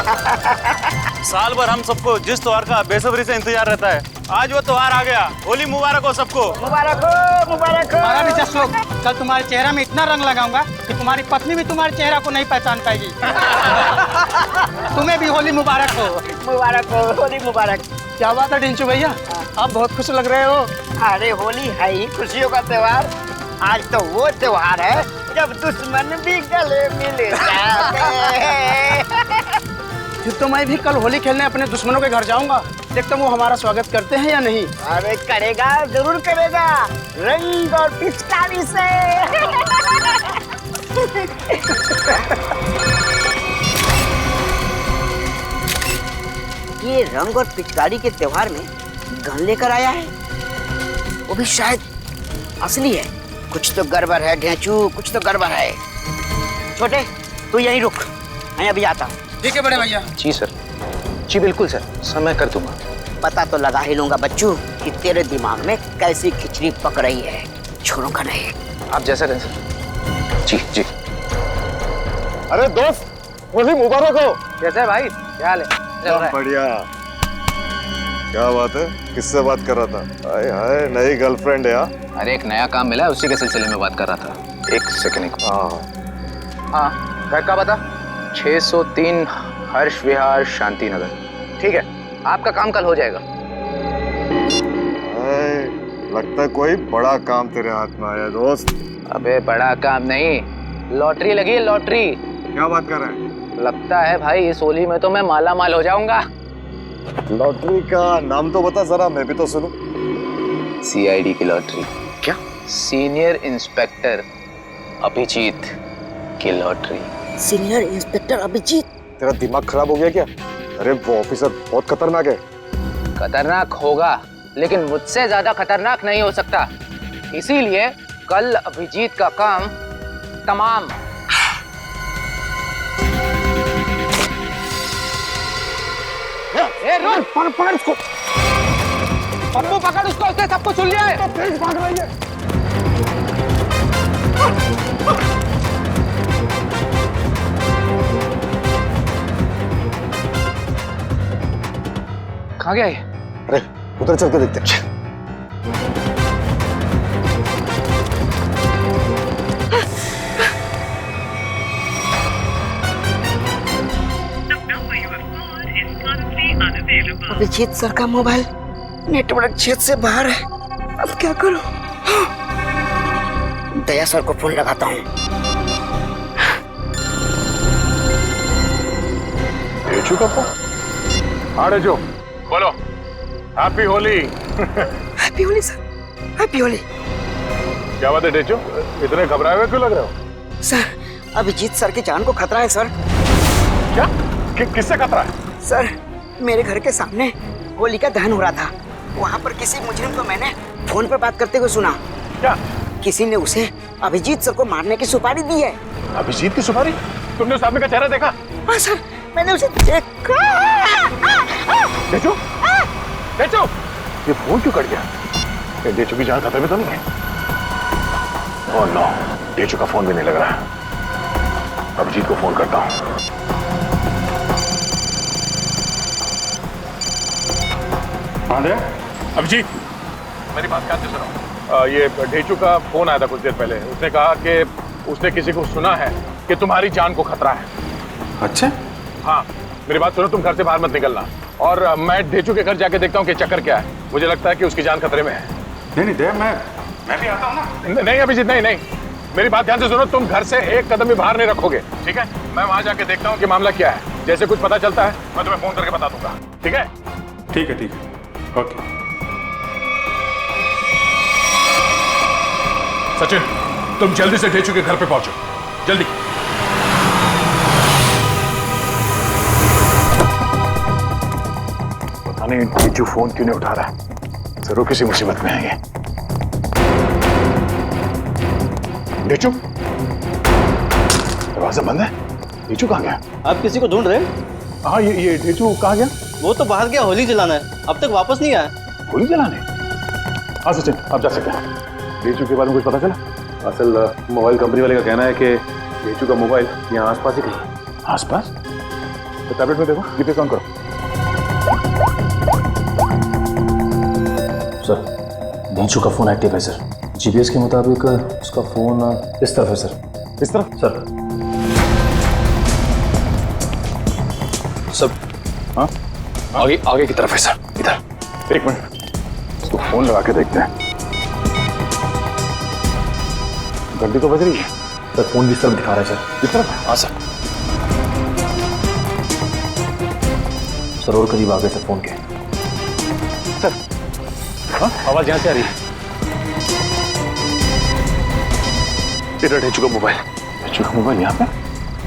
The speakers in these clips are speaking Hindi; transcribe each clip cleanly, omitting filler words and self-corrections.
साल भर हम सबको जिस त्योहार का बेसब्री से इंतजार रहता है, आज वो त्योहार आ गया। होली मुबारक हो सबको। मुबारक हो, मुबारक हो। हमारा भी जश्न हो। कल तुम्हारे चेहरा में इतना रंग लगाऊंगा कि तुम्हारी पत्नी भी तुम्हारे चेहरा को नहीं पहचान पाएगी। तुम्हें भी होली मुबारक हो। मुबारक हो, होली मुबारक। क्या बात है टिंचू भैया, आप बहुत खुश लग रहे हो। अरे होली है ही खुशियों का त्योहार। आज तो वो त्योहार है जब दुश्मन भी गले मिल जाते हैं। फिर तो मैं भी कल होली खेलने अपने दुश्मनों के घर जाऊंगा। देखता हूँ वो हमारा स्वागत करते हैं या नहीं। अरे करेगा, जरूर करेगा, रंग और पिचकारी से। ये रंग और पिचकारी के त्योहार में गन लेकर आया है, वो भी शायद असली है। कुछ तो गड़बड़ है ढेंचू, कुछ तो गड़बड़ है। छोटे तू यहीं रुक, मैं अभी आता हूँ। ठीक है बड़े भैया। जी सर, जी बिल्कुल सर, मैं कर दूंगा। पता तो लगा ही लूंगा बच्चू कि तेरे दिमाग में कैसी खिचड़ी पक रही है। छोड़ूंगा नहीं। आप जैसा कहें सर। जी जी। अरे दोस्त, होली मुबारक हो। कैसा है भाई, क्या हाल है? बढ़िया। क्या बात है, किससे बात कर रहा था? हाय हाय, नई गर्लफ्रेंड है यार। अरे एक नया काम मिला है, उसी के सिलसिले में बात कर रहा था। एक सेकंड। हाँ, घर का बता। 603 हर्ष विहार शांति नगर। ठीक है, आपका काम कल हो जाएगा। लगता है कोई बड़ा काम तेरे हाथ में आया दोस्त। अबे बड़ा काम नहीं, लॉटरी लगी है, लॉटरी। क्या बात कर रहे हैं? लगता है भाई इस होली में तो मैं माला माल हो जाऊंगा। लॉटरी का नाम तो बता जरा, मैं भी तो सुनूं। CID की लॉटरी। क्या? सीनियर इंस्पेक्टर अभिजीत की लॉटरी। Senior inspector Abhijit? तेरा दिमाग खराब हो गया क्या? अरे वो ऑफिसर बहुत खतरनाक है। खतरनाक होगा, लेकिन मुझसे ज्यादा खतरनाक नहीं हो सकता। इसीलिए कल अभिजीत का काम तमाम। ए रुक, पकड़ उसको। पप्पू पकड़ उसको, उसने सबको सुन लिया है। कहाँ गया ये? अरे उधर चल के देखते हैं। अभिजीत सर का मोबाइल नेटवर्क क्षेत्र से बाहर है। अब क्या करूं? दया सर को फोन लगाता हूँ। डेचू का फोन? हाँ डेचू, बोलो। Happy Holi. Happy Holi sir, happy Holi. क्या बात है डेचू, इतने घबराए हुए क्यों लग रहे हो? सर, अभिजीत सर की जान को खतरा है सर। क्या? किससे खतरा है? सर, मेरे घर के सामने होली का दहन हो रहा था। वहाँ पर किसी मुजरिम को मैंने फोन पर बात करते हुए सुना। क्या? किसी ने उसे अभिजीत सर को मारने की सुपारी दी है। अभिजीत की सुपारी? तुमने उस आदमी का चेहरा देखा? हाँ सर, मैंने उसे देखा। डेचू, डेचू, ये फोन क्यों कट गया? डेचू की जान खतरे में तो नहीं है? ओह नो, डेचू का फोन भी नहीं लग रहा है। अभिजीत को फोन करता हूँ। अभिजीत, मेरी बात ध्यान से सुनो। ये ढेचू का फोन आया था कुछ देर पहले। उसने कहा कि उसने किसी को सुना है कि तुम्हारी जान को खतरा है। अच्छा? हाँ, मेरी बात सुनो, तुम घर से बाहर मत निकलना। और मैं ढेचू के घर जाके देखता हूँ कि चक्कर क्या है। मुझे लगता है कि उसकी जान खतरे में है। नहीं दे, मैं भी आता हूँ ना। नहीं अभिजीत, नहीं, मेरी बात ध्यान से सुनो। तुम घर से एक कदम भी बाहर नहीं रखोगे, ठीक है? मैं वहां जाके देखता हूँ कि मामला क्या है। जैसे कुछ पता चलता है मैं तुम्हें फोन करके बता दूंगा, ठीक है? ठीक है, ओके। सचिन, तुम जल्दी से ढेचू के घर पे पहुंचो, जल्दी। पता नहीं ढेचू फोन क्यों नहीं उठा रहा है। जरूर किसी मुसीबत में है ये। ढेचू, दरवाजा बंद है। ढेचू कहाँ गया? आप किसी को ढूंढ रहे हैं? हाँ, ये ढेचू कहाँ गया? वो तो बाहर गया होली जलाना है, अब तक वापस नहीं आया। होली जलाने? हाँ सचिन, आप जा सकते हैं। ढेचू के बारे में कुछ पता चला? असल मोबाइल कंपनी वाले का कहना है कि ढेचू का मोबाइल यहाँ आसपास ही कहीं। आसपास? तो टैबलेट में देखो, जीपीएस ऑन करो। सर डेंचू का फोन एक्टिव है सर। जीपीएस के मुताबिक उसका फोन इस तरफ है सर। इस तरफ सर सर हाँ आगे आगे की तरफ है सर। इधर एक मिनट, इसको फोन लगा के देखते हैं। घंटी तो बज रही है। सर फोन भी इस तरफ दिखा रहा है सर। इस तरफ? हाँ सर। सर और करीब आ गए सर फोन के। सर हाँ आवाज यहाँ से आ रही है। इधर डेंचू का मोबाइल। डेंचू का मोबाइल यहाँ पे?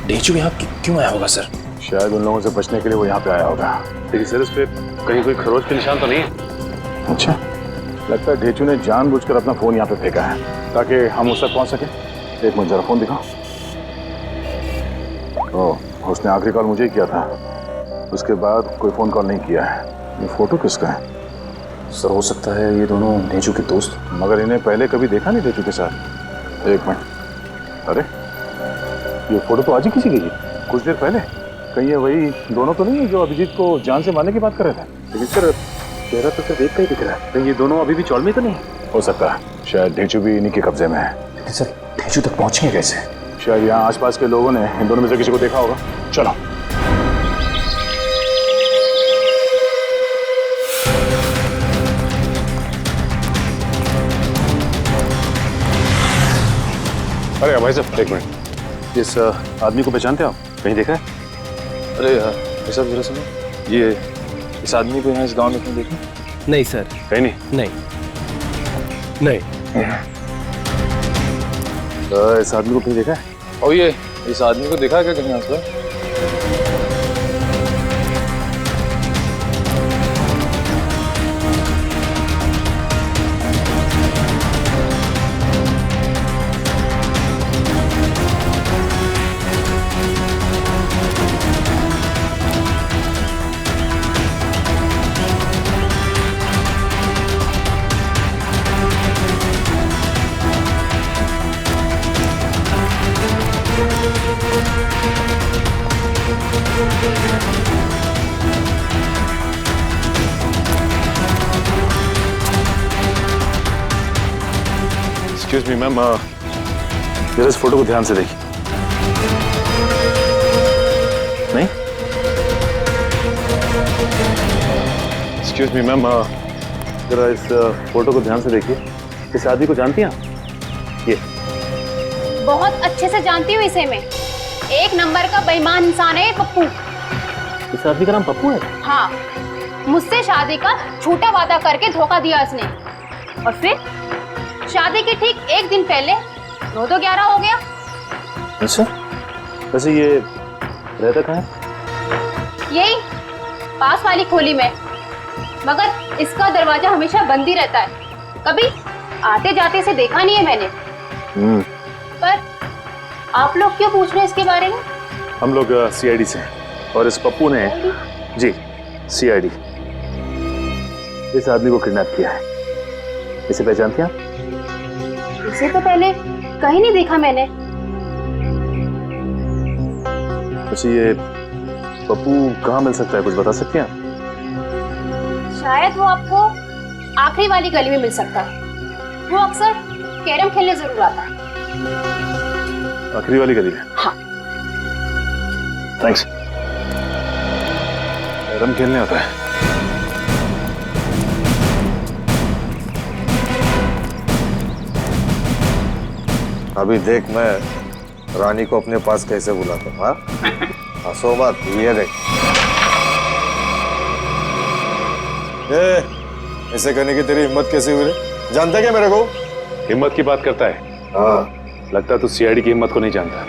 डेंचू यहाँ क्यों आया होगा सर? शायद उन लोगों से बचने के लिए वो यहाँ पे आया होगा। देखिए सर, इस पे कहीं कोई खरोच के निशान तो नहीं है। अच्छा, लगता है ढेचू ने जानबूझकर अपना फोन यहाँ पे फेंका है ताकि हम उस तक पहुँच सके। एक मिनट जरा फोन दिखाओ। ओह, उसने आखिरी कॉल मुझे ही किया था, उसके बाद कोई फोन कॉल नहीं किया है। ये फोटो किसका है? सर हो सकता है ये दोनों डेंचू के दोस्त। मगर इन्हें पहले कभी देखा नहीं ढेचू के साथ। एक मिनट, अरे ये फोटो तो आज ही किसी की थी, कुछ देर पहले। कहीं ये वही दोनों तो नहीं है जो अभिजीत को जान से मारने की बात कर रहे थे? लेकिन सर चेहरा तो सिर्फ एक का ही दिख रहा है। कहीं ये दोनों अभी भी चौल में तो नहीं? हो सकता है, शायद ढेचू भी इन्हीं के कब्जे में है। लेकिन सर डेंचू तक पहुंचेंगे कैसे? शायद यहाँ आसपास के लोगों ने इन दोनों में से किसी को देखा होगा। चलो अरे भाई साहब एक मिनट, इस आदमी को पहचानते हो आप? कहीं देखा है? अरे सर जरा सुनो, ये इस आदमी को यहाँ इस गांव में कहीं देखा? नहीं सर, कहीं नहीं। नहीं तो इस आदमी को कहीं देखा है? और ये इस आदमी को देखा है क्या कहीं आसपास? एक्सक्यूज मी मैम, जरा इस फोटो को ध्यान से देखिए। नहीं? एक्सक्यूज मी मैम, जरा इस फोटो को ध्यान से देखिए। इस आदमी को जानती हैं आप? ये बहुत अच्छे से जानती हूँ इसे मैं। एक नंबर का बेईमान इंसान है ये पप्पू। इस आदमी का नाम पप्पू है? हाँ, मुझसे शादी का झूठा वादा करके धोखा दिया इसने, और फिर शादी के ठीक एक दिन पहले 9-11 हो गया। अच्छा, वैसे ये रहता कहाँ है? यही पास वाली खोली में, मगर इसका दरवाजा हमेशा बंद ही रहता है। कभी आते जाते से देखा नहीं है मैंने। पर आप लोग क्यों पूछ रहे हैं इसके बारे में? हम लोग सीआईडी से हैं और इस पप्पू ने जी सीआईडी इस आदमी को किडनैप किया है। इसे पहचानती हैं आप? इसे तो पहले कहीं नहीं देखा मैंने। अच्छा, ये पप्पू कहाँ मिल सकता है, कुछ बता सकती हैं आप? शायद वो आपको आखिरी वाली गली में मिल सकता है। वो अक्सर कैरम खेलने जरूर आता है। आखिरी वाली गली में? हाँ। थैंक्स। कैरम खेलने आता है? अभी देख मैं रानी को अपने पास कैसे बुलाता हूँ। हाँ, हंसो मत, ये देख। ऐसे करने की तेरी हिम्मत कैसे हुई रे? जानता क्या मेरे को? हिम्मत की बात करता है? हाँ, लगता है तू सीआईडी की हिम्मत को नहीं जानता।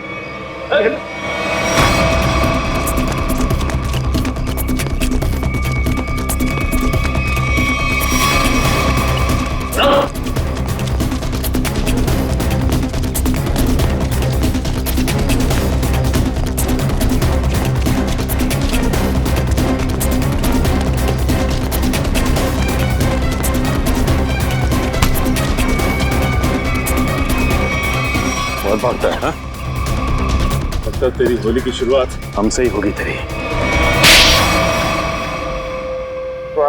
बहुत भागता है। हाँ, लगता है तेरी होली की शुरुआत हमसे ही होगी तेरी।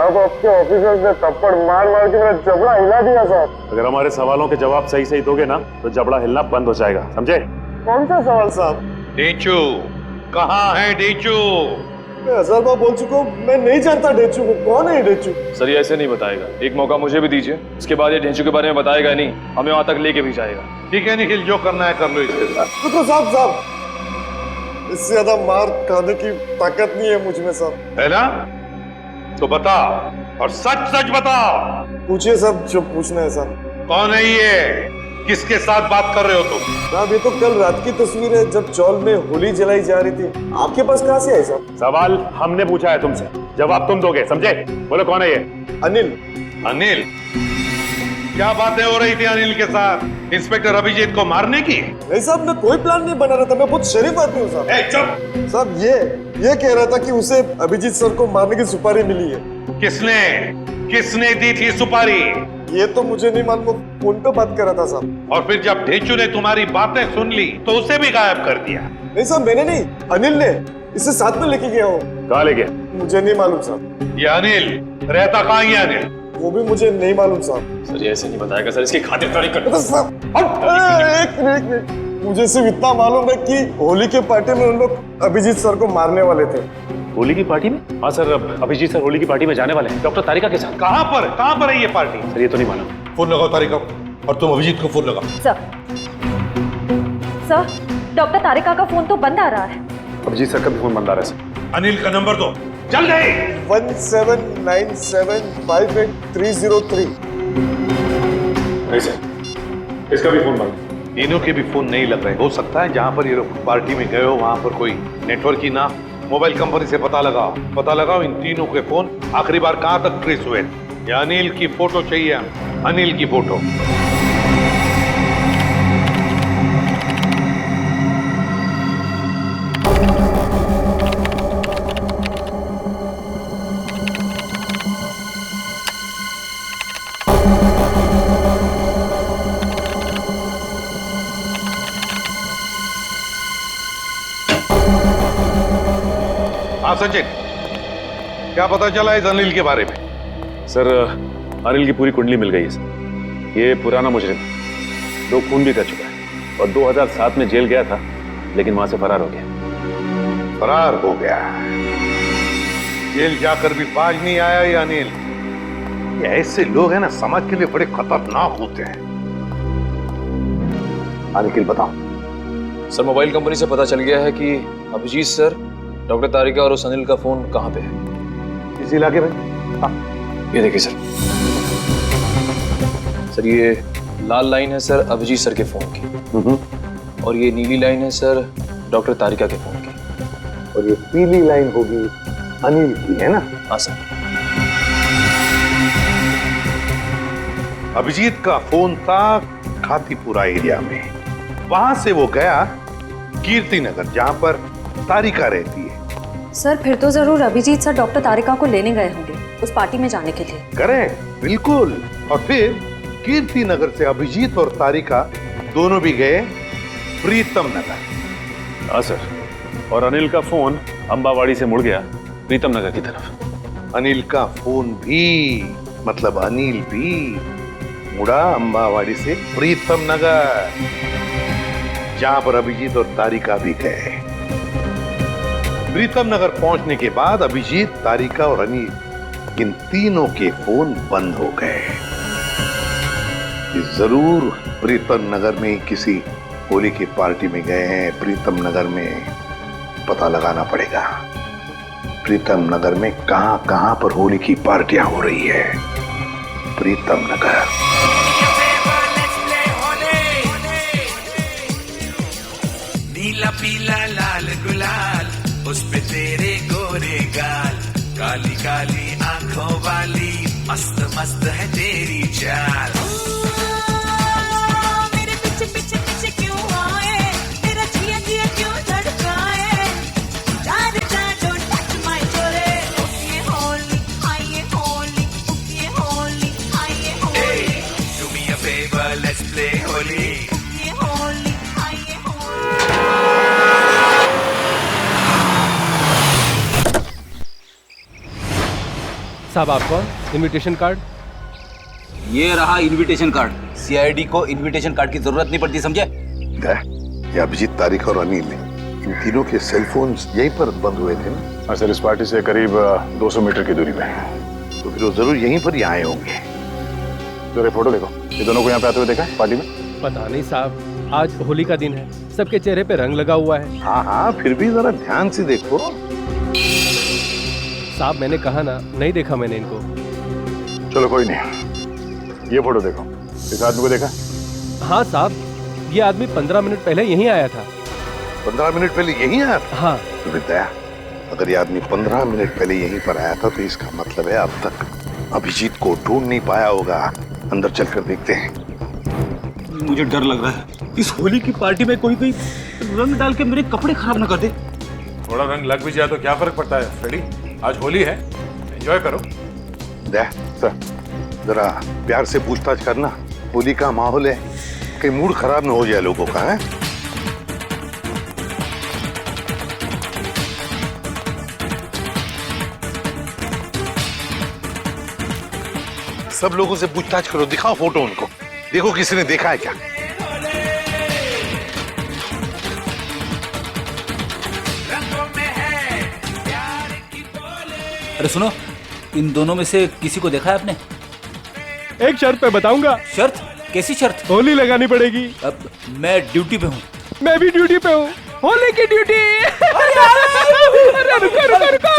साहब आपके ऑफिसर्स ने थप्पड़ मार मार के मेरा जबड़ा हिला दिया साहब। अगर हमारे सवालों के जवाब सही सही दोगे ना तो जबड़ा हिलना बंद हो जाएगा, समझे? कौन सा सवाल साहब? डेचू कहाँ है डेचू? मैं 1000 बार बोल चुका हूँ, मैं नहीं जानता डेचू को। कौन है डेचू? सर ये ऐसे नहीं बताएगा, एक मौका मुझे भी दीजिए, उसके बाद ये ढेंचू के बारे में बताएगा नहीं, हमें वहां तक लेके भी जाएगा। ठीक है निखिल, जो करना है कर लो इसके साथ। रुको साहब, इससे ज्यादा मार खाने की ताकत नहीं है मुझ में साहब। है ना? तो बता, और सच सच बता। पूछिए साहब जो पूछना है साहब। कौन है ये? किसके साथ बात कर रहे हो तुम? साहब ये तो कल रात की तस्वीर है जब चौल में होली जलाई जा रही थी। आपके पास कहाँ से आई साहब? सवाल हमने पूछा है तुमसे, जवाब तुम दोगे, समझे? बोलो कौन है ये? अनिल। अनिल? क्या बातें हो रही थी अनिल के साथ? इंस्पेक्टर अभिजीत को मारने की? नहीं साहब, मैं कोई प्लान नहीं बना रहा था, मैं बहुत शरीफ आदमी हूँ साहब। चुप! साहब ये कह रहा था कि उसे अभिजीत सर को मारने की सुपारी मिली है। किसने दी थी सुपारी? ये तो मुझे नहीं मालूम, फोन पे बात कर रहा था साहब। और फिर जब ढेचू ने तुम्हारी बातें सुन ली तो उसे भी गायब कर दिया? नहीं साहब, मैंने नहीं, अनिल ने। इसे साथ में लेके गया हो। कहाँ ले गया? मुझे नहीं मालूम साहब। ये अनिल रहता कहाँ है अनिल? वो भी मुझे नहीं मालूम साहब। सर ये ऐसे नहीं बताएगा सर, इसकी खातिरदारी कर। एक मिनट, मुझे सिर्फ इतना मालूम है कि होली के पार्टी में उन लोग अभिजीत सर को मारने वाले थे। होली की पार्टी में? हाँ सर, अभिजीत सर होली की पार्टी में जाने वाले हैं डॉक्टर तारिका के साथ। कहाँ पर है ये पार्टी? सर ये तो नहीं मालूम। फोन लगाओ तारिका, और तुम अभिजीत को फोन लगाओ। सर डॉक्टर तारिका का फोन तो बंद आ रहा है। अभिजीत सर का भी फोन बंद आ रहा है सर। अनिल का नंबर दो, चल गए। 17975830 नहीं सर, इसका भी फोन बंद। तीनों के भी फोन नहीं लग रहे। हो सकता है जहाँ पर ये लोग पार्टी में गए हो वहां पर कोई नेटवर्क ही ना। मोबाइल कंपनी से पता लगाओ इन तीनों के फोन आखिरी बार कहाँ तक ट्रेस हुए। ये अनिल की फोटो चाहिए, अनिल की फोटो। हाँ सचिन, क्या पता चला इस अनिल के बारे में? सर अनिल की पूरी कुंडली मिल गई है सर। ये पुराना मुजरिम, 2 खून भी कर चुका है और 2007 में जेल गया था, लेकिन वहां से फरार हो गया। फरार हो गया? जेल जाकर भी बाज नहीं आया ये अनिल। ये ऐसे लोग हैं ना, समाज के लिए बड़े खतरनाक होते हैं। निखिल बताओ। सर मोबाइल कंपनी से पता चल गया है कि अभिजीत सर, डॉक्टर तारिका और उस अनिल का फोन कहाँ पे है। इस इलाके में? हाँ ये देखिए सर। सर ये लाल लाइन है सर अभिजीत सर के फोन की, और ये नीली लाइन है सर डॉक्टर तारिका के फोन की, और ये पीली लाइन होगी अनिल की, है ना? हाँ सर। अभिजीत का फोन था खातीपुरा एरिया में। वहां से वो गया कीर्ति नगर, जहां पर तारिका रहती है। सर फिर तो जरूर अभिजीत सर डॉक्टर तारिका को लेने गए होंगे उस पार्टी में जाने के लिए। करेक्ट, बिल्कुल। और फिर कीर्ति नगर से अभिजीत और तारिका दोनों भी गए प्रीतम नगर। हाँ सर, और अनिल का फोन अंबावाड़ी से मुड़ गया प्रीतम नगर की तरफ। अनिल का फोन भी, मतलब अनिल भी मुड़ा अंबावाड़ी से प्रीतम नगर, जहां पर अभिजीत और तारिका भी गए। प्रीतम नगर पहुंचने के बाद अभिजीत, तारिका और अनिल, इन तीनों के फोन बंद हो गए। जरूर प्रीतम नगर में किसी होली की पार्टी में गए हैं। प्रीतम नगर में पता लगाना पड़ेगा, प्रीतम नगर में कहां कहां पर होली की पार्टियां हो रही है। प्रीतम नगर। नीला पीला लाल गुलाल, उस पे तेरे गोरे गाल, काली काली आंखों वाली, मस्त मस्त है तेरी चाल। मेरे पीछे पीछे पीछे क्यों आए, तेरा जिया जिया क्यों धड़काए, चार चार डोंट टच माय चोले, okay Holi hi Holi, okay Holi hi Holi, do me a favour let's play Holi, okay Holi hi Holi. साहब आप कौन? Invitation card? ये रहा इनविटेशन कार्ड। सीआईडी को इनविटेशन कार्ड की जरूरत नहीं पड़ती, समझे? ये अभिजीत, तारिक और अनिल, इन तीनों के सेलफोन यहीं पर बंद हुए थे ना? हाँ सर, इस पार्टी से करीब 200 मीटर की दूरी पे। तो फिर वो जरूर यहीं पर ही आए होंगे। जरा फोटो देखो, ये दोनों को यहाँ पे आते हुए देखा है पार्टी में? पता नहीं साहब, आज होली का दिन है, सबके चेहरे पे रंग लगा हुआ है। हाँ हाँ, फिर भी जरा ध्यान से देखो। साहब मैंने कहा ना, नहीं देखा मैंने इनको। चलो कोई नहीं, ये फोटो देखो, इस आदमी को देखा? हाँ साहब, ये आदमी 15 मिनट पहले यहीं आया था। 15 मिनट पहले यहीं आया था? हाँ। तो बेटा, अगर ये आदमी 15 मिनट पहले यहीं पर आया था तो इसका मतलब है अब तक अभिजीत को ढूंढ नहीं पाया होगा। अंदर चलकर देखते हैं। मुझे डर लग रहा है, इस होली की पार्टी में कोई रंग डाल के मेरे कपड़े खराब ना कर दे। थोड़ा रंग लग भी जाए तो क्या फर्क पड़ता है फ्रेडी, आज होली है, एंजॉय करो। सर, जरा प्यार से पूछताछ करना, होली का माहौल है, कहीं मूड खराब ना हो जाए लोगों का। है सब लोगों से पूछताछ करो, दिखाओ फोटो उनको, देखो किसी ने देखा है क्या। अरे सुनो, इन दोनों में से किसी को देखा है आपने? एक शर्त पे बताऊंगा। शर्त? कैसी शर्त? होली लगानी पड़ेगी। अब मैं ड्यूटी पे हूँ। मैं भी ड्यूटी पे हूँ, होली की ड्यूटी। अरे रुको रुको रुको।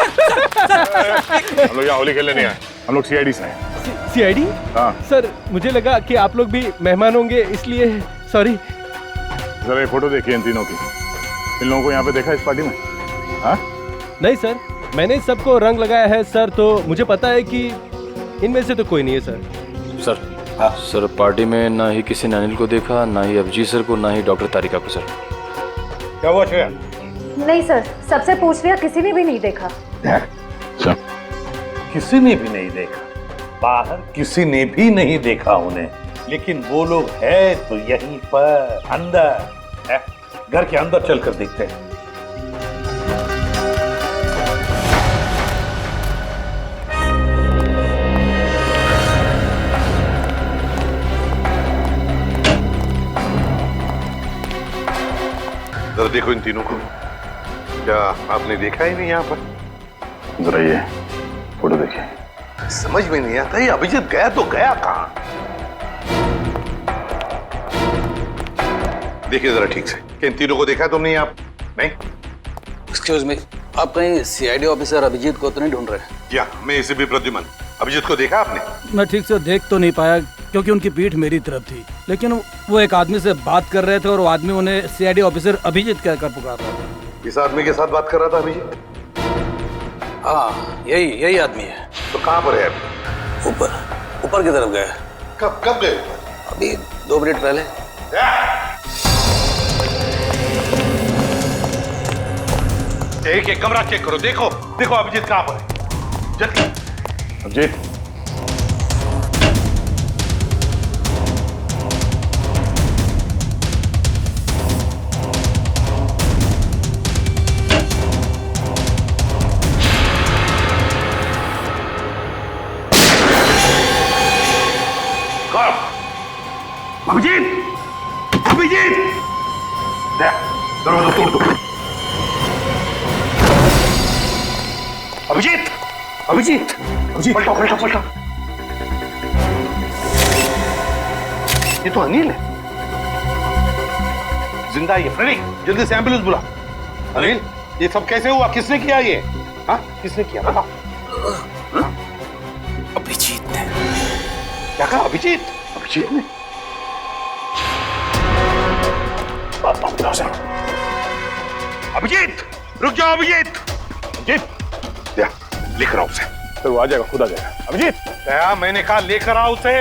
हम लोग यहाँ होली खेलने नहीं आए, हम लोग सीआईडी से हैं। सीआईडी? हाँ सर, मुझे लगा कि आप लोग भी मेहमान होंगे, इसलिए सॉरी। जरा ये फोटो देखिए इन तीनों की, इन लोगों को यहाँ पे देखा इस पार्टी में? हाँ? नहीं सर, मैंने सबको रंग लगाया है सर, तो मुझे पता है कि इनमें से तो कोई नहीं है सर। सर, हाँ सर, पार्टी में ना ही किसी ने अनिल को देखा, ना ही अभिजीत सर को, ना ही डॉक्टर तारिका को। सर क्या हुआ श्रेया? नहीं सर, सबसे पूछ लिया, किसी ने भी नहीं देखा। किसी ने भी नहीं देखा, बाहर किसी ने भी नहीं देखा उन्हें, लेकिन वो लोग है तो यहीं पर अंदर है। घर के अंदर चलकर देखते हैं। जरा देखो इन तीनों को, क्या आपने देखा ही नहीं यहाँ पर? जरा ये फोटो देखिए। समझ में नहीं आता, ये अभिजीत गया तो गया कहाँ? देखिए जरा ठीक से, इन तीनों को देखा तुमने? आप नहीं? एक्सक्यूज मी, आप कहीं सीआईडी ऑफिसर अभिजीत को तो नहीं ढूंढ रहे? या मैं इसे भी प्रद्युमन, अभिजीत को देखा आपने? मैं ठीक से देख तो नहीं पाया क्योंकि उनकी पीठ मेरी तरफ थी, लेकिन वो एक आदमी से बात कर रहे थे और वो आदमी उन्हें सीआईडी ऑफिसर अभिजीत कहकर पुकार रहा था। इस आदमी के साथ बात कर रहा था अभिजीत? हाँ, यही आदमी है। तो कहाँ पर है अभी? ऊपर की तरफ गया। कब गए? अभी 2 मिनट पहले। एक कमरा चेक करो, देखो अभिजीत कहाँ पर है। जल्दी। अभिजीत, अभिजीत, दरवाजा तोड़ दो। अभिजीत, पलटो। ये तो अनिल है, जिंदा है ये। फ्रेडी, जल्दी से एम्बुलेंस बुला। अनिल, ये सब कैसे हुआ? किसने किया ये? हाँ, किसने किया बताओ? अभिजीत ने। क्या कहा? अभिजीत ने? अभिजीत, रुक जाओ अभिजीत। लेकर आओ उसे। तो वो आ जाएगा, खुद आ जाएगा। अभिजीत, क्या मैंने कहा लेकर आओ उसे।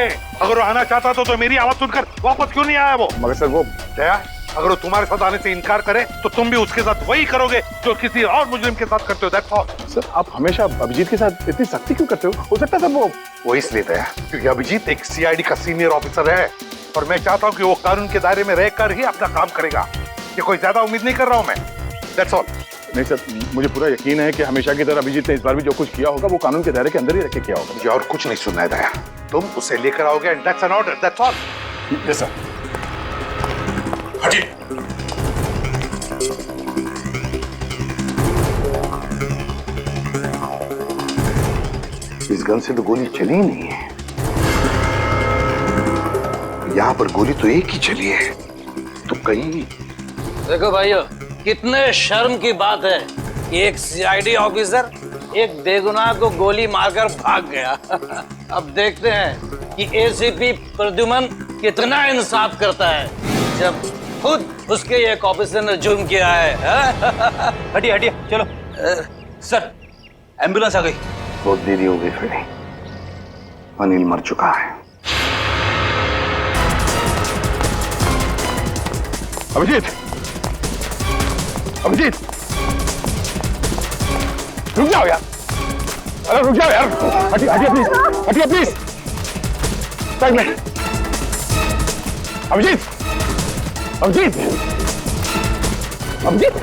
अगर वो आना चाहता तो मेरी आवाज सुनकर वापस क्यों नहीं आया वो? मगर सर वो दया, अगर वो तुम्हारे साथ आने से इनकार करे तो तुम भी उसके साथ वही करोगे जो किसी और मुजरिम के साथ करते हो। That's all. सर, आप हमेशा अभिजीत के साथ इतनी सख्ती क्यों करते हो सकता है सर वो इसलिए दया क्योंकि अभिजीत एक सीआईडी का सीनियर ऑफिसर है और मैं चाहता हूँ कि वो कानून के दायरे में रहकर ही अपना काम करेगा। ये कोई ज्यादा उम्मीद नहीं कर रहा हूँ मैं। That's all. नहीं सर, मुझे पूरा यकीन है कि हमेशा की तरह अभिजीत ने इस बार भी जो कुछ किया होगा वो कानून के दायरे के अंदर ही रख के किया होगा। मुझे और कुछ नहीं सुनना है दया, तुम उसे लेकर आओगे and that's an order, that's all. Yes sir. हटिए। इस गन से तो गोली चली ही नहीं है, यहाँ पर गोली तो एक ही चली है, तो कहीं। देखो भाइयों, कितने शर्म की बात है कि एक सीआईडी ऑफिसर एक बेगुनाह को गोली मारकर भाग गया। अब देखते हैं कि एसीपी प्रद्युमन कितना इंसाफ करता है जब खुद उसके एक ऑफिसर ने जुर्म किया है। हटिए हटिए, चलो। सर, एम्बुलेंस आ गई। बहुत देरी हो गई फिर, अनिल मर चुका है। अभिजीत, अभिजीत, रुक जाओ यार, अरे रुक जाओ यार, हटिए हटिए प्लीज, हटिए प्लीज, साइड में। अभिजीत, अभिजीत, अभिजीत।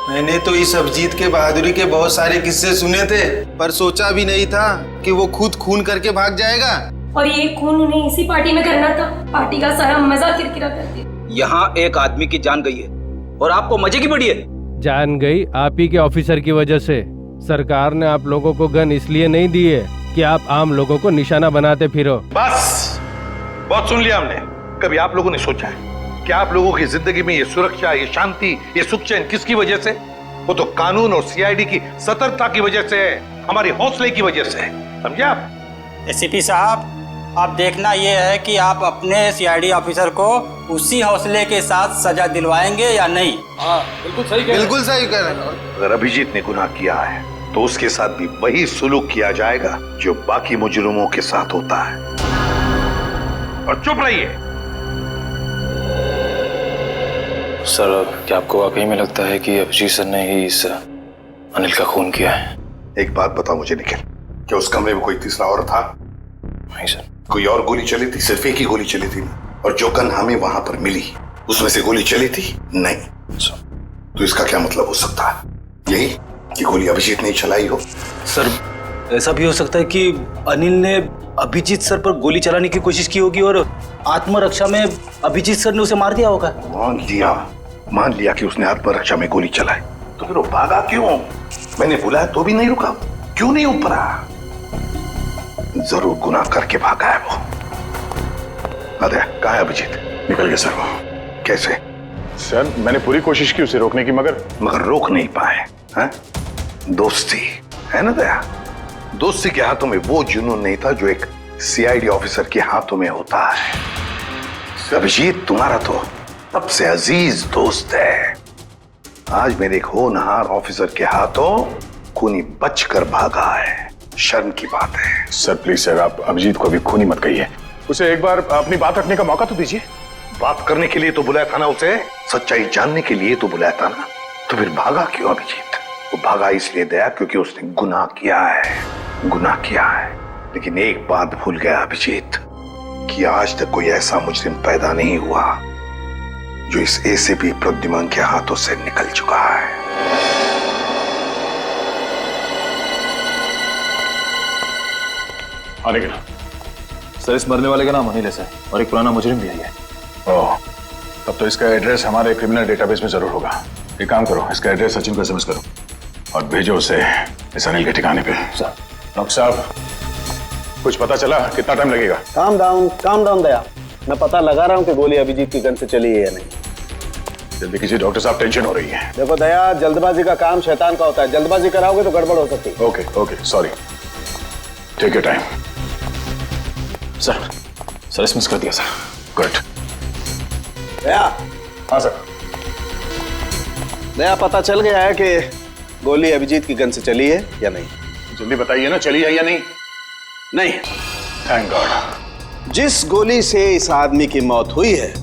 मैंने तो इस अभिजीत के बहादुरी के बहुत सारे किस्से सुने थे, पर सोचा भी नहीं था कि वो खुद खून करके भाग जाएगा। और ये खून उन्हें इसी पार्टी में करना था, पार्टी का सारा मजा किरकिरा कर दिया। यहाँ एक आदमी की जान गई है और आपको मजे की पड़ी है। जान गई आप ही के ऑफिसर की वजह से। सरकार ने आप लोगों को गन इसलिए नहीं दी है कि आप आम लोगों को निशाना बनाते फिरो। बस, बहुत सुन लिया हमने। कभी आप लोगों ने सोचा है कि आप लोगों की जिंदगी में ये सुरक्षा, ये शांति, ये सुख चैन किसकी वजह से? वो तो कानून और सीआईडी की सतर्कता की वजह से है, हमारी हौसले की वजह से है, समझे आप? एसीपी साहब, अब देखना ये है कि आप अपने सीआईडी ऑफिसर को उसी हौसले के साथ सजा दिलवाएंगे या नहीं। हाँ, बिल्कुल सही कह रहे हैं। बिल्कुल सही कह रहे हैं। अगर अभिजीत ने गुनाह किया है तो उसके साथ भी वही सुलूक किया जाएगा जो बाकी मुजरिमों के साथ होता है। और चुप रहिए। सर, क्या आपको वाकई में लगता है कि अभिजीत सर ने ही इस अनिल का खून किया है? एक बात बताओ मुझे निखिल, क्या उस कमरे में कोई तीसरा और था? नहीं सर। कोई और गोली चली थी? सिर्फ एक ही गोली चली थी। और जो गन हमें वहां पर मिली उसमें से गोली चली थी? नहीं। तो इसका क्या मतलब हो सकता है? यही कि गोली अभिजीत ने चलाई हो? सर, ऐसा भी हो सकता है कि अनिल ने अभिजीत सर पर गोली चलाने की कोशिश की होगी और आत्मरक्षा में अभिजीत सर ने उसे मार दिया होगा। मान लिया कि उसने आत्मरक्षा में गोली चलाई, तो फिर वो भागा क्यों? मैंने बुलाया तो भी नहीं रुका, क्यों नहीं ऊपरा? जरूर गुनाह करके भागा है वो। अरे कहाँ है अभिजीत? निकल गया सर वो। कैसे? सर, मैंने पूरी कोशिश की उसे रोकने की, मगर रोक नहीं पाए। हैं? दोस्ती है ना दया? दोस्ती के हाथों में वो जुनून नहीं था जो एक सीआईडी ऑफिसर के हाथों में होता है। अभिजीत तुम्हारा तो सबसे अजीज दोस्त है। आज मेरे एक होनहार ऑफिसर के हाथों खूनी बचकर भागा है। शर्म की बात है। सर प्लीज सर, आप अभिजीत को अभी खूनी मत कहिए, उसे एक बार अपनी बात रखने का मौका तो दीजिए। बात करने के लिए तो बुलाया था ना उसे, सच्चाई जानने के लिए तो बुलाया था ना, तो फिर भागा क्यों अभिजीत? वो भागा इसलिए दया क्योंकि उसने गुनाह किया है, गुनाह किया है। लेकिन एक बात भूल गया अभिजीत कि आज तक कोई ऐसा मुजरिम पैदा नहीं हुआ जो इस एसीपी प्रद्युमन के हाथों से निकल चुका है। आने के सर, इस मरने वाले का नाम अनिल है और एक पुराना मुजरिम भी है। ओह, तब तो इसका एड्रेस हमारे क्रिमिनल डेटाबेस में जरूर होगा। एक काम करो, इसका एड्रेस सचिन को एसएमएस करो और भेजो उसे इस अनिल के ठिकाने पे। सर। डॉक्टर साहब, कुछ पता चला? कितना टाइम लगेगा? काम डाउन दया, मैं पता लगा रहा हूँ कि गोली अभिजीत की गन से चली है या नहीं। जल्दी कीजिए डॉक्टर साहब, टेंशन हो रही है। देखो दया, जल्दबाजी का काम शैतान का होता है, जल्दबाजी कराओगे तो गड़बड़ हो सकती है। Okay, sorry, take your time. Sir SMS कर दिया सर। गुड। दया। हाँ सर। दया, पता चल गया है कि गोली अभिजीत की गन से चली है या नहीं? जल्दी बताइए ना, चली है या नहीं? नहीं। Thank God. जिस गोली से इस आदमी की मौत हुई है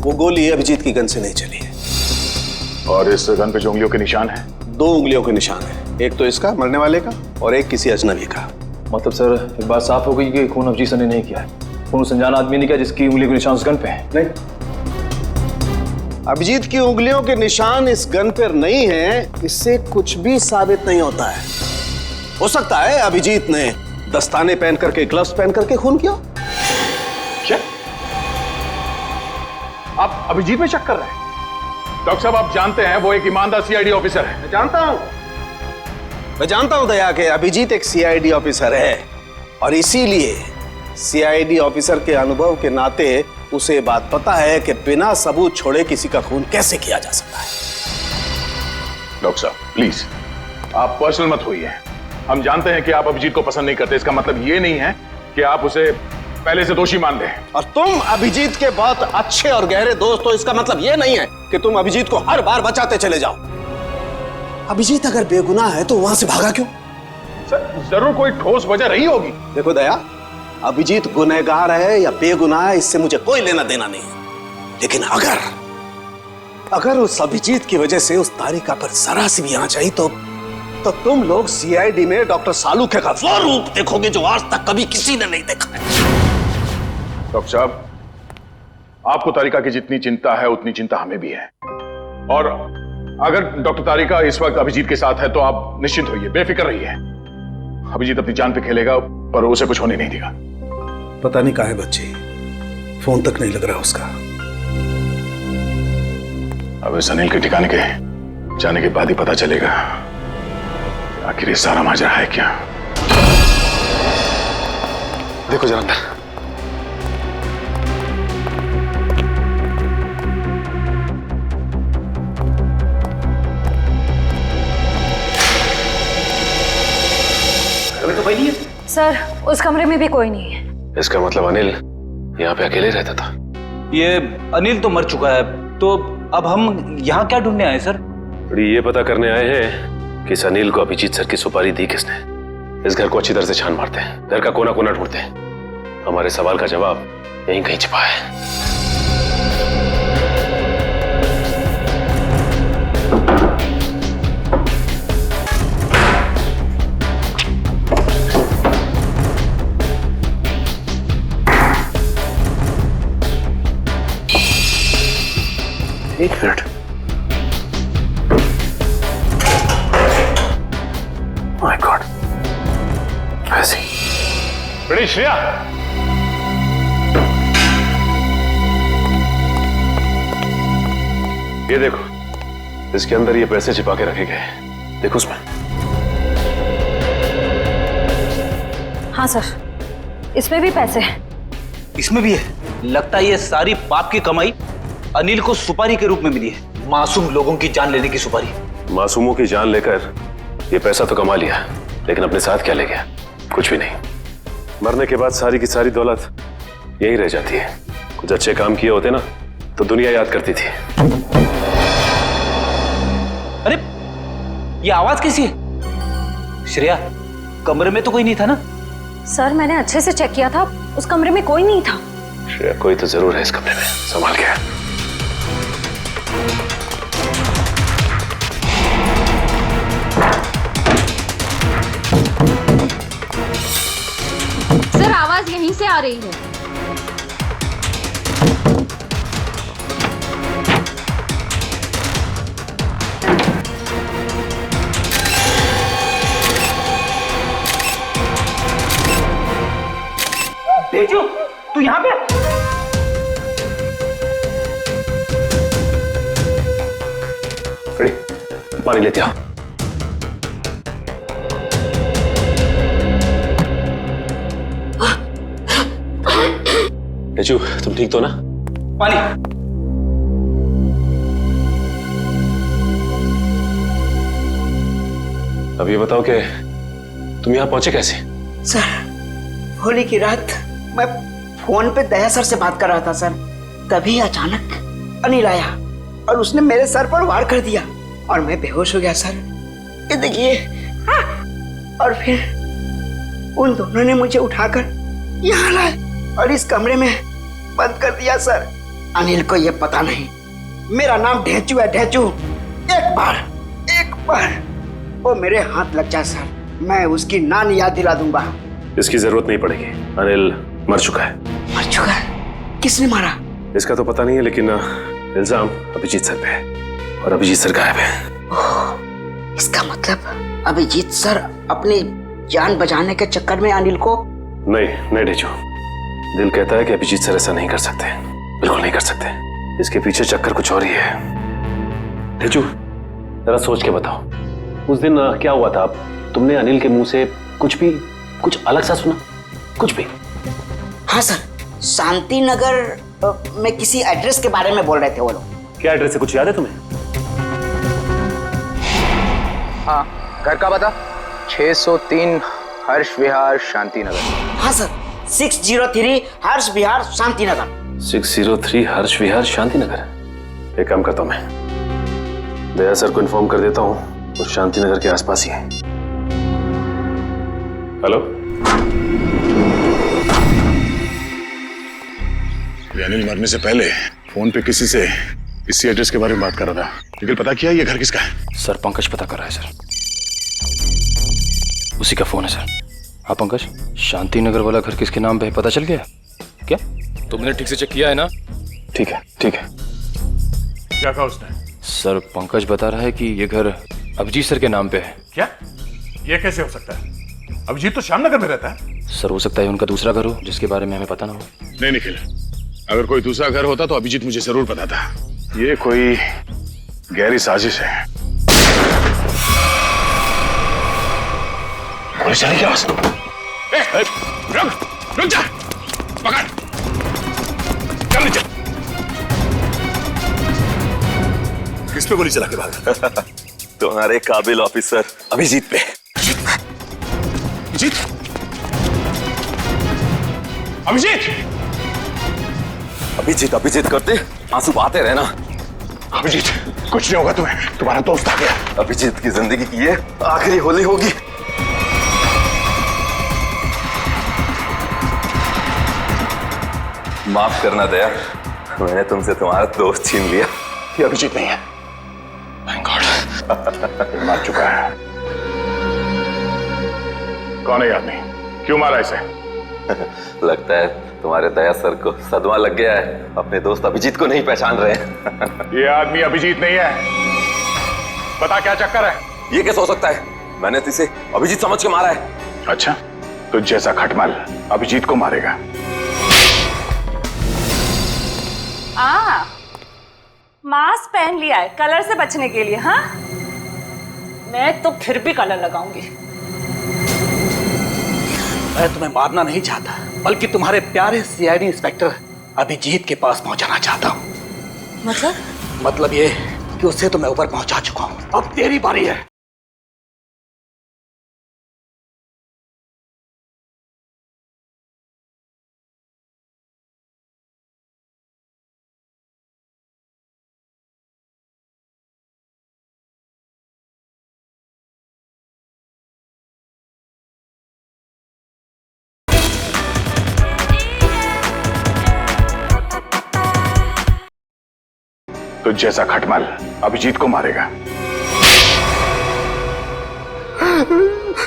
वो गोली अभिजीत की गन से नहीं चली है। और इस गन पे जो उंगलियों के निशान है? 2 उंगलियों के निशान है, एक तो इसका मरने वाले का और एक किसी अजनबी का। मतलब सर, एक बात साफ हो गई कि खून अभिजीत सर ने नहीं किया है। फोन उस अनजान आदमी ने किया जिसकी उंगली के निशान उस गन पे हैं। नहीं, अभिजीत की उंगलियों के निशान इस गन पर नहीं है, इससे कुछ भी साबित नहीं होता है। हो सकता है अभिजीत ने दस्ताने पहन करके, ग्लव्स पहन करके खून किया। क्या आप अभिजीत में शक कर रहे हैं? डॉक्टर साहब, आप जानते हैं वो एक ईमानदार सीआईडी ऑफिसर है। मैं जानता हूं दया के अभिजीत एक सीआईडी ऑफिसर है, और इसीलिए सीआईडी ऑफिसर के अनुभव के नाते उसे ये बात पता है कि बिना सबूत छोड़े किसी का खून कैसे किया जा सकता है। डॉक्टर साहब प्लीज, आप पर्सनल मत होइए। हम जानते हैं कि आप अभिजीत को पसंद नहीं करते, इसका मतलब ये नहीं है कि आप उसे पहले से दोषी मान लें। और तुम अभिजीत के बहुत अच्छे और गहरे दोस्त हो, इसका मतलब ये नहीं है कि तुम अभिजीत को हर बार बचाते चले जाओ। अभिजीत अगर बेगुनाह है तो वहां से भागा क्यों? सर, जरूर कोई ठोस वजह रही होगी। देखो दया, अभिजीत गुनहगार है या बेगुनाह है, इससे मुझे कोई लेना देना नहीं है। लेकिन अगर उस अभिजीत की वजह से उस तारिका पर जरा सी भी आंच आई तो तुम लोग सीआईडी में डॉक्टर सालुखे का वो रूप देखोगे जो आज तक कभी किसी ने नहीं देखा है। डॉक्टर साहब, आपको तारिका की जितनी चिंता है उतनी चिंता हमें भी है, और अगर डॉक्टर तारिका इस वक्त अभिजीत के साथ है तो आप निश्चिंत होइए, बेफिक्र रहिए। अभिजीत अपनी जान पे खेलेगा, पर उसे कुछ होने नहीं देगा। पता नहीं कहाँ है बच्ची, फोन तक नहीं लग रहा उसका। अब इस अनिल के ठिकाने के जाने के बाद ही पता चलेगा आखिर ये सारा माजरा है क्या। देखो जरा अंदर। अभी तो कोई नहीं है सर, उस कमरे में भी कोई नहीं है। इसका मतलब अनिल यहाँ पे अकेले रहता था। ये अनिल तो मर चुका है, तो अब हम यहाँ क्या ढूंढने आए सर? ये पता करने आए हैं कि इस अनिल को अभिजीत सर की सुपारी दी किसने। इस घर को अच्छी तरह से छान मारते हैं, घर का कोना कोना ढूंढते हैं। हमारे सवाल का जवाब यहीं कहीं छिपा है। एक मिनट, माय गॉड, ऐसे बड़ी श्रेया, ये देखो, इसके अंदर ये पैसे छिपा के रखे गए। देखो उसमें। हाँ सर, इसमें भी पैसे हैं। इसमें भी है। लगता है ये सारी पाप की कमाई अनिल को सुपारी के रूप में मिली है। मासूम लोगों की जान लेने की सुपारी। मासूमों की जान लेकर ये पैसा तो कमा लिया, लेकिन अपने साथ क्या ले गया? कुछ भी नहीं। मरने के बाद सारी की सारी दौलत यही रह जाती है। कुछ अच्छे काम किए होते ना तो दुनिया याद करती थी। अरे ये आवाज कैसी है? श्रेया, कमरे में तो कोई नहीं था ना? सर, मैंने अच्छे से चेक किया था, उस कमरे में कोई नहीं था। श्रेया, कोई तो जरूर है इस कमरे में, संभाल के। सर, आवाज यहीं से आ रही है। तेजू, तू यहाँ पे? खड़ी, पानी लेते आओ। तेजू, तुम ठीक तो ना? पानी। अब ये बताओ कि तुम यहाँ पहुंचे कैसे? सर, होली की रात मैं फोन पे दया सर से बात कर रहा था सर, तभी अचानक अनिल आया और उसने मेरे सर पर वार कर दिया और मैं बेहोश हो गया सर। ये देखिए। और फिर उन दोनों ने मुझे उठाकर यहाँ लाए और इस कमरे में बंद कर दिया सर। अनिल को ये पता नहीं मेरा नाम ढेंचू है, ढेंचू। एक बार वो मेरे हाथ लग जाए सर, मैं उसकी नानी याद दिला दूंगा। इसकी जरूरत नहीं पड़ेगी, अनिल मर चुका है। मर चुका। किसने मारा? इसका तो पता नहीं है, लेकिन इल्जाम अभिजीत सर पे है और अभिजीत सर गायब है। इसका मतलब अभिजीत सर अपनी जान बचाने के चक्कर में अनिल को... नहीं डेचू, दिल कहता है कि अभिजीत सर ऐसा नहीं कर सकते, बिल्कुल नहीं कर सकते। इसके पीछे चक्कर कुछ और ही है। डेचू जरा सोच के बताओ, उस दिन क्या हुआ था? तुमने अनिल के मुंह से कुछ अलग सा सुना? कुछ भी? हाँ सर, शांति नगर में किसी एड्रेस के बारे में बोल रहे थे वो लोग। क्या एड्रेस है, कुछ याद है तुम्हें? हाँ, घर का पता 603 हर्ष विहार शांति नगर। हाँ सर, 603 हर्ष विहार शांति नगर। 603 हर्ष विहार शांति नगर। एक काम करता हूं, मैं दया सर को इन्फॉर्म कर देता हूं, वो शांति नगर के आसपास ही है। हेलो, अनिल मरने से पहले फोन पे किसी से इसी एड्रेस के बारे में बात कर रहा था, लेकिन पता किया ये घर किसका है? सर पंकज पता कर रहा है सर, उसी का फोन है सर। हाँ पंकज, शांति नगर वाला घर किसके नाम पे है पता चल गया क्या? तुमने ठीक से चेक किया है ना? ठीक है ठीक है। क्या कहा उसने? सर पंकज बता रहा है कि ये घर अभिजीत सर के नाम पे है। क्या? ये कैसे हो सकता है? अभिजीत तो श्यामनगर में रहता है। सर हो सकता है उनका दूसरा घर हो जिसके बारे में हमें पता ना हो। नहीं निखिल, अगर कोई दूसरा घर होता तो अभिजीत मुझे जरूर पता था। ये कोई गहरी साजिश है। पुलिस चली क्या? रुक जा, पकड़, चल नीचे। किस पे गोली चला के भागा? तुम्हारे काबिल ऑफिसर अभिजीत पे। अभिजीत? अभिजीत? अभिजीत अभिजीत करते आंसू बहाते रहना। अभिजीत, कुछ नहीं होगा तुम्हें, तुम्हारा दोस्त आ गया। अभिजीत की जिंदगी की ये आखिरी होली होगी। माफ करना दया, मैंने तुमसे तुम्हारा दोस्त छीन लिया। ये अभिजीत नहीं है। Thank God. मार चुका है। कौन है ये आदमी? क्यों मारा इसे? लगता है तुम्हारे दया सर को सदमा लग गया है, अपने दोस्त अभिजीत को नहीं पहचान रहे हैं। ये आदमी अभिजीत नहीं है। बता क्या चक्कर है? ये कैसे हो सकता है? मैंने तो इसे अभिजीत समझ के मारा है। अच्छा, तो जैसा खटमल अभिजीत को मारेगा। मास्क पहन लिया है कलर से बचने के लिए। हाँ, मैं तो फिर भी कलर लगाऊंगी। मैं तुम्हें मारना नहीं चाहता, बल्कि तुम्हारे प्यारे सीआईडी इंस्पेक्टर अभिजीत के पास पहुंचाना चाहता हूं। मतलब ये कि उसे तो मैं ऊपर पहुंचा चुका हूं, अब तेरी बारी है। तो जैसा खटमल अभिजीत को मारेगा।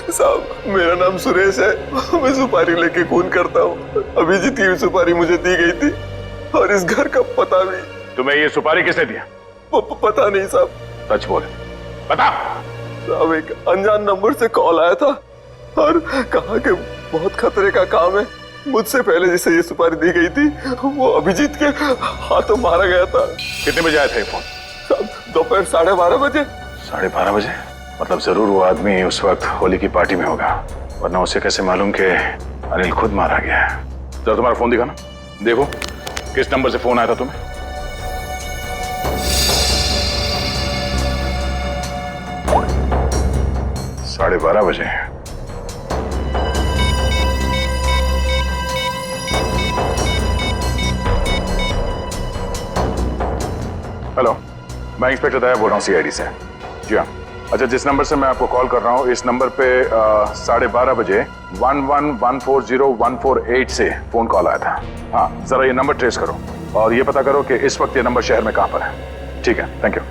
साहब, मेरा नाम सुरेश है, मैं सुपारी लेके खून करता हूँ। अभिजीत की सुपारी मुझे दी गई थी और इस घर का पता भी। तुम्हें ये सुपारी किसने दिया? पता नहीं साहब। सच बोल, बता। साहब, एक अनजान नंबर से कॉल आया था और कहा कि बहुत खतरे का काम है। मुझसे पहले जिसे ये सुपारी दी गई थी वो अभिजीत के हाथों मारा गया था। कितने बजे आया था ये फोन? साहब, दोपहर 12:30 बजे। 12:30 बजे? मतलब जरूर वो आदमी उस वक्त होली की पार्टी में होगा, वरना उसे कैसे मालूम कि अनिल खुद मारा गया है? जरा तुम्हारा फोन दिखाना, देखो किस नंबर से फोन आया था तुम्हें। साढ़े 12 बजे। हेलो, मैं इंस्पेक्टर दया बोल रहा हूँ सीआईडी से। जी हाँ। अच्छा, जिस नंबर से मैं आपको कॉल कर रहा हूँ, इस नंबर पे 12:30 बजे 11140148 से फोन कॉल आया था। हाँ, जरा ये नंबर ट्रेस करो और ये पता करो कि इस वक्त ये नंबर शहर में कहाँ पर है। ठीक है, थैंक यू।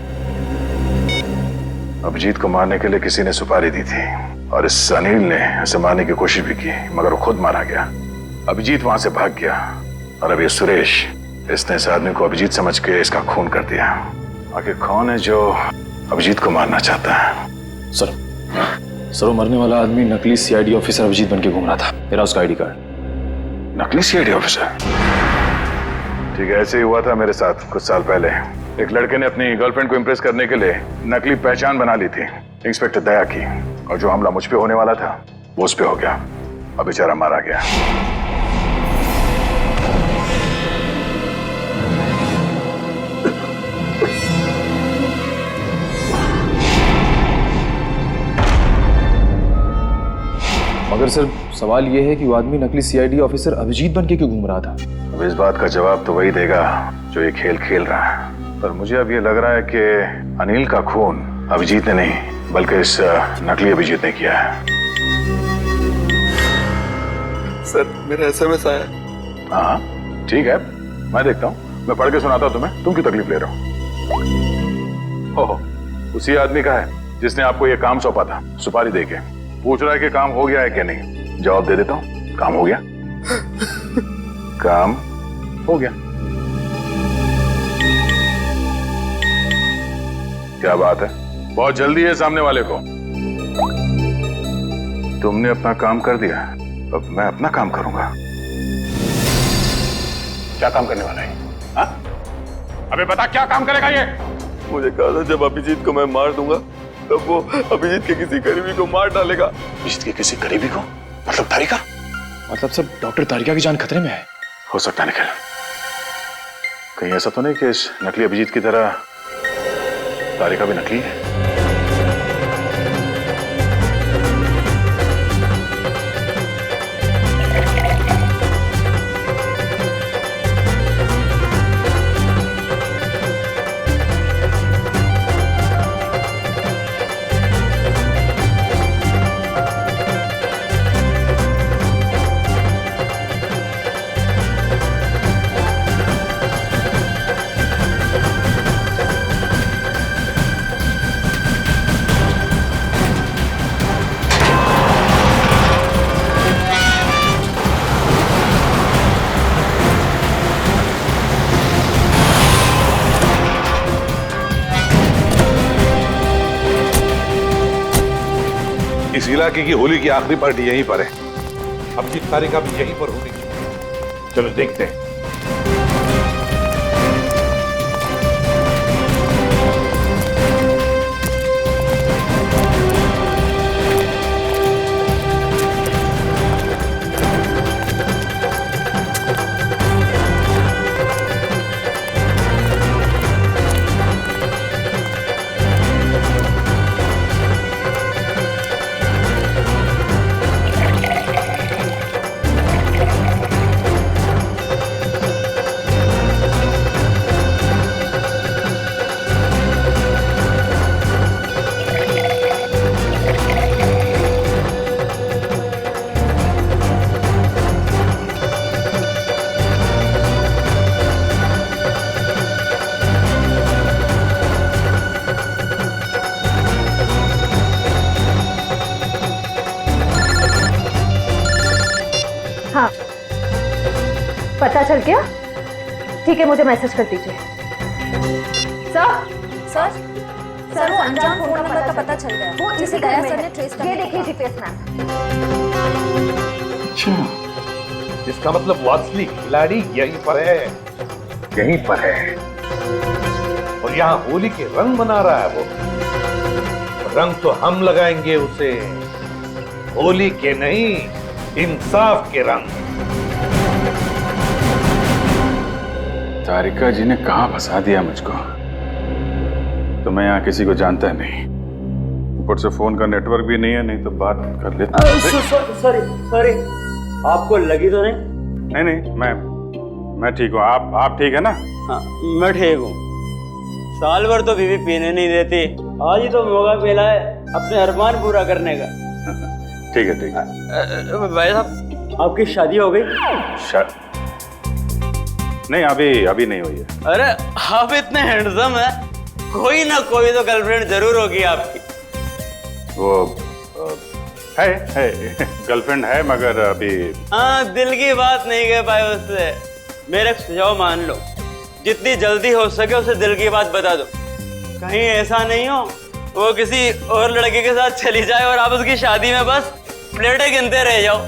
अभिजीत को मारने के लिए किसी ने सुपारी दी थी और इस अनिल ने उसे मारने की कोशिश भी की, मगर वो खुद मारा गया। अभिजीत वहां से भाग गया और अब ये सुरेश, इसने इस आदमी को अभिजीत समझ के इसका खून कर दिया। आखिर कौन है जो अभिजीत को मारना चाहता है? सर वो मरने वाला आदमी नकली सीआईडी ऑफिसर अभिजीत बन के घूम रहा था। मेरा उसका आईडी कार्ड। नकली सीआईडी ऑफिसर? ठीक है, ऐसे ही हुआ था मेरे साथ कुछ साल पहले। एक लड़के ने अपनी गर्लफ्रेंड को इम्प्रेस करने के लिए नकली पहचान बना ली थी, इंस्पेक्टर दया की, और जो हमला मुझ पे होने वाला था वो उस पे हो गया। अब बेचारा मारा गया। मगर सर सवाल ये है कि वो आदमी नकली सीआईडी ऑफिसर अभिजीत बन के क्यों घूम रहा था? अब इस बात का जवाब तो वही देगा जो ये खेल खेल रहा है। पर मुझे अब ये लग रहा है कि अनिल का खून अभिजीत ने नहीं बल्कि इस नकली अभिजीत ने किया है। सर मेरा एसएमएस आया। हाँ ठीक है, मैं देखता हूँ, मैं पढ़ के सुनाता हूँ तुम्हें। तुम क्यों तकलीफ ले रहे हो? उसी आदमी का है जिसने आपको ये काम सौंपा था, सुपारी देके। पूछ रहा है कि काम हो गया है कि नहीं। जवाब दे देता हूँ, काम हो गया। काम हो गया। क्या बात है, बहुत जल्दी है सामने वाले को। तुमने अपना काम कर दिया, अब मैं अपना काम करूंगा। क्या काम करने वाला है? हाँ? अबे बता, क्या काम करेगा ये? मुझे कहा था जब अभिजीत को मैं मार दूंगा तब वो अभिजीत के किसी करीबी को मार डालेगा। अभिजीत के किसी करीबी को? मतलब तारिका? मतलब सब डॉक्टर तारिका की जान खतरे में है। हो सकता है निखिल, कहीं ऐसा तो नहीं कि इस नकली अभिजीत की तरह तारिका भी नकली है? इस इलाके की होली की आखिरी पार्टी यहीं पर है। अब जिस तारीख भी यहीं पर होनी चाहिए। चलो देखते हैं। हाँ, पता चल गया? ठीक है, मुझे मैसेज कर दीजिए। सर वो अनजान फोन नंबर का पता चल गया, वो जिसे दया सर ने ट्रेस कर। ये देखिए जीपीएस मैप। अच्छा, इसका मतलब वो असली खिलाड़ी यहीं पर है, यहीं पर है। और यहाँ होली के रंग बना रहा है वो। रंग तो हम लगाएंगे उसे, होली के नहीं, इंसाफ के रंग। तारिका जी ने कहां फंसा दिया मुझको? तो मैं यहाँ किसी को जानता नहीं, ऊपर से फोन का नेटवर्क भी नहीं है, नहीं तो बात कर लेता। सॉरी, आपको लगी तो नहीं? नहीं, मैं ठीक हूँ। आप ठीक है ना? हाँ, मैं ठीक हूँ। साल भर तो बीवी पीने नहीं देती, आज ही तो मौका मिला है अपने अरमान पूरा करने का। ठीक है। भाई साहब, आपकी शादी हो गई? नहीं, अभी नहीं हुई है। अरे आप इतने हैंडसम है, कोई ना कोई तो गर्लफ्रेंड जरूर होगी आपकी। वो है गर्लफ्रेंड है, मगर अभी। हाँ, दिल की बात नहीं कह पाए उससे। मेरा सुझाव मान लो, जितनी जल्दी हो सके उसे दिल की बात बता दो। कहीं ऐसा नहीं हो वो किसी और लड़के के साथ चली जाए और आप उसकी शादी में बस प्लेटें गिनते रह जाओ।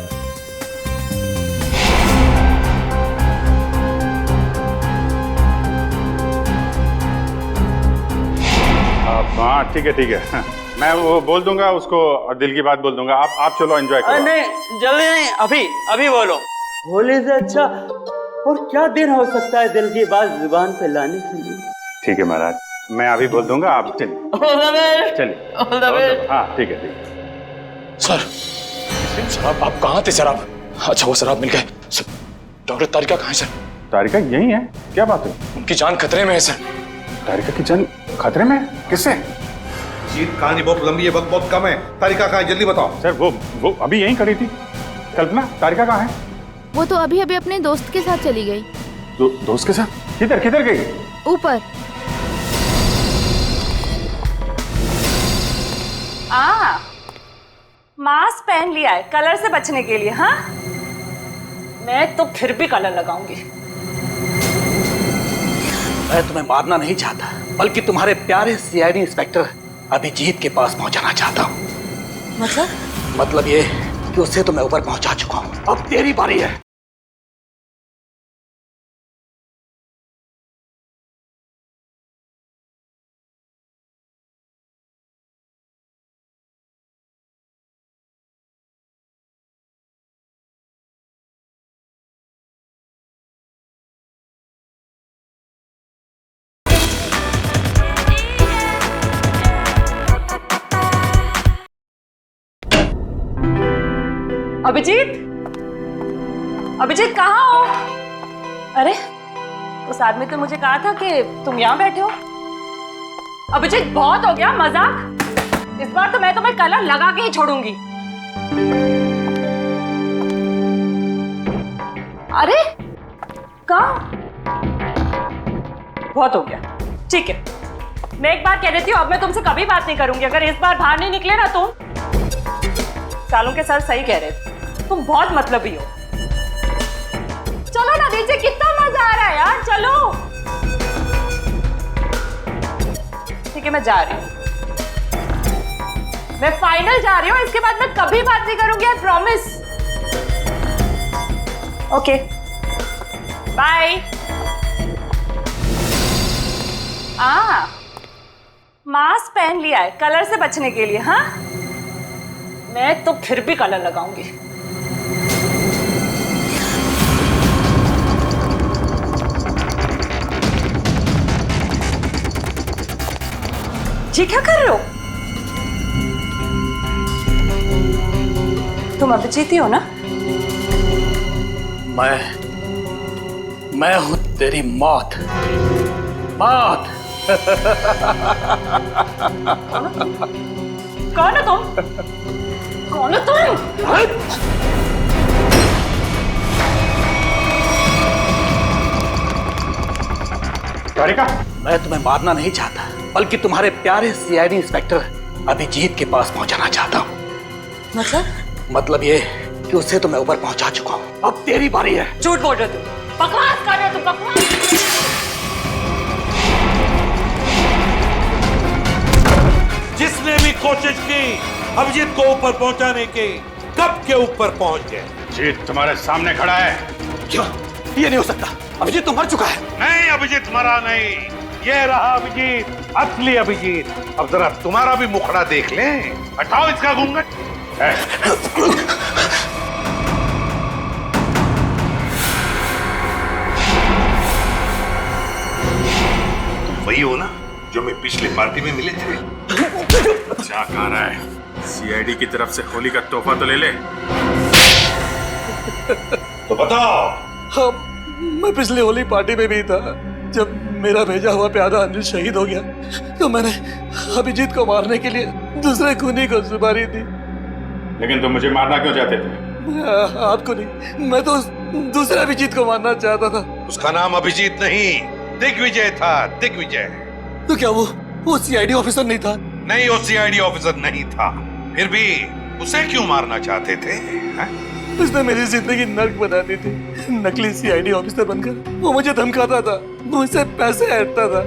हाँ ठीक है मैं वो बोल दूंगा उसको और दिल की बात बोल दूंगा। आप चलो एंजॉय करो। नहीं जल्दी नहीं, अभी बोलो। होली से अच्छा और क्या दिन हो सकता है दिल की बात जुबान पे लाने के लिए। ठीक है महाराज, मैं अभी बोल दूंगा, आप चलिए। हाँ ठीक है। सर शराब आप कहाँ थे सर आप? अच्छा वो शराब मिल गए। डॉक्टर तारिका कहाँ है सर? तारिका यही है, क्या बात है? उनकी जान खतरे में है सर। तारिका की जान खतरे में? किससे? जीत, कहानी बहुत लंबी है, वक्त बहुत कम है। तारिका कहाँ है जल्दी बताओ। सर वो अभी यहीं खड़ी थी। कल्पना, तारिका कहाँ है? वो तो अभी अपने दोस्त के साथ चली गई। दोस्त के साथ? किधर गई? ऊपर। मास्क पहन लिया है कलर से बचने के लिए। हाँ मैं तो फिर भी कलर लगाऊंगी। मैं तुम्हें मारना नहीं चाहता, बल्कि तुम्हारे प्यारे सीआईडी इंस्पेक्टर अभिजीत के पास पहुंचाना चाहता हूँ। मतलब ये कि उसे तो मैं ऊपर पहुंचा चुका हूँ, अब तेरी बारी है। अभिजीत कहाँ हो? अरे उस आदमी तो मुझे कहा था कि तुम यहाँ बैठे हो। अभिजीत बहुत हो गया मजाक, इस बार तो मैं तुम्हें कलर लगा के ही छोड़ूंगी। अरे कहाँ? बहुत हो गया, ठीक है मैं एक बार कह देती हूँ, अब मैं तुमसे कभी बात नहीं करूंगी अगर इस बार बाहर नहीं निकले ना तुम। सालों के सर सही कह रहे थे, तुम बहुत मतलबी हो। चलो ना नीचे, कितना मजा आ रहा है यार, चलो। ठीक है मैं जा रही हूँ, मैं फाइनल जा रही हूँ, इसके बाद मैं कभी बात नहीं करूंगी, I promise. Okay bye. Mask पहन लिया है कलर से बचने के लिए। हाँ मैं तो फिर भी कलर लगाऊंगी। जी क्या कर रहे हो? तुम अभिजीत ही हो ना? मैं हूं तेरी मौत। मौत। कौन है तुम? कौन है तुम? तारिका, मैं तुम्हें मारना नहीं चाहता, बल्कि तुम्हारे प्यारे सीआईडी इंस्पेक्टर अभिजीत के पास पहुंचाना चाहता हूँ। मतलब ये कि उसे तो मैं ऊपर पहुंचा चुका हूँ, अब तेरी बारी है। झूठ बोल रहे हो, बकवास कर रहे हो तुम, बकवास। जिसने भी कोशिश की अभिजीत को ऊपर पहुंचाने की, कब के ऊपर पहुंच गए। जीत तुम्हारे सामने खड़ा है। क्यों? ये नहीं हो सकता, अभिजीत तो मर चुका है। नहीं, अभिजीत मरा नहीं, ये रहा अभिजीत, असली अभिजीत। अब जरा तुम्हारा भी मुखड़ा देख लें। हटाओ इसका घूंघट। तुम वही हो ना जो मैं पिछली पार्टी में मिले थे? क्या कह रहा है? सीआईडी की तरफ से होली का तोहफा तो ले ले। तो बताओ। हाँ, मैं पिछली होली पार्टी में भी था। जब मेरा भेजा हुआ प्यादा अनिल शहीद हो गया तो मैंने अभिजीत को मारने के लिए दूसरे खूनी को सुपारी दी। लेकिन तुम मुझे मारना क्यों चाहते थे? आपको नहीं, मैं तो दूसरे अभिजीत को मारना चाहता था। उसका नाम अभिजीत नहीं, दिग्विजय था, दिग्विजय। तो क्या वो सीआईडी ऑफिसर नहीं था? नहीं, वो सीआईडी ऑफिसर नहीं था। फिर भी उसे क्यों मारना चाहते थे? उसने मेरी जिंदगी नर्क बना दी थी। नकली सीआईडी ऑफिसर बनकर वो मुझे धमकाता था, मुझसे पैसे ऐंठता था।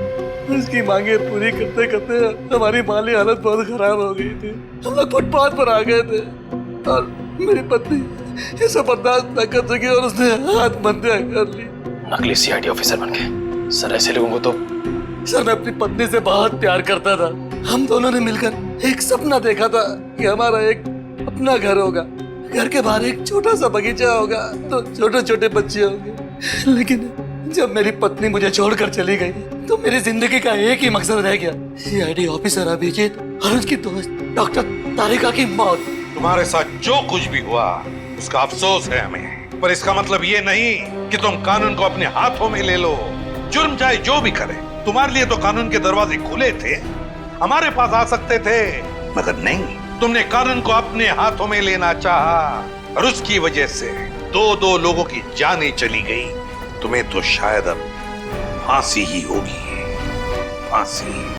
उसकी मांगे पूरी करते करते हमारी माली हालत बहुत खराब हो गई थी। हम लोग फुटपाथ पर आ गए थे और मेरी पत्नी ये सब बर्दाश्त न कर सकी और उसने हाथ बंधे कर ली। नकली सीआईडी ऑफिसर बन गए सर, ऐसे लोगों को तो। सर मैं अपनी पत्नी से बहुत प्यार करता था। हम दोनों ने मिलकर एक सपना देखा था कि हमारा एक अपना घर होगा, घर के बाहर एक छोटा सा बगीचा होगा, तो छोटे छोटे बच्चे होंगे। लेकिन जब मेरी पत्नी मुझे छोड़कर चली गई तो मेरी जिंदगी का एक ही मकसद रह गया, सीआईडी ऑफिसर अभिजीत और उसकी दोस्त डॉक्टर तारिका की मौत। तुम्हारे साथ जो कुछ भी हुआ उसका अफसोस है हमें, पर इसका मतलब ये नहीं कि तुम कानून को अपने हाथों में ले लो। जुर्म चाहे जो भी करे, तुम्हारे लिए तो कानून के दरवाजे खुले थे, हमारे पास आ सकते थे, मगर नहीं, तुमने कानून को अपने हाथों में लेना चाहा और उसकी वजह से दो लोगों की जानें चली गई। तुम्हें तो शायद अब फांसी ही होगी, फांसी।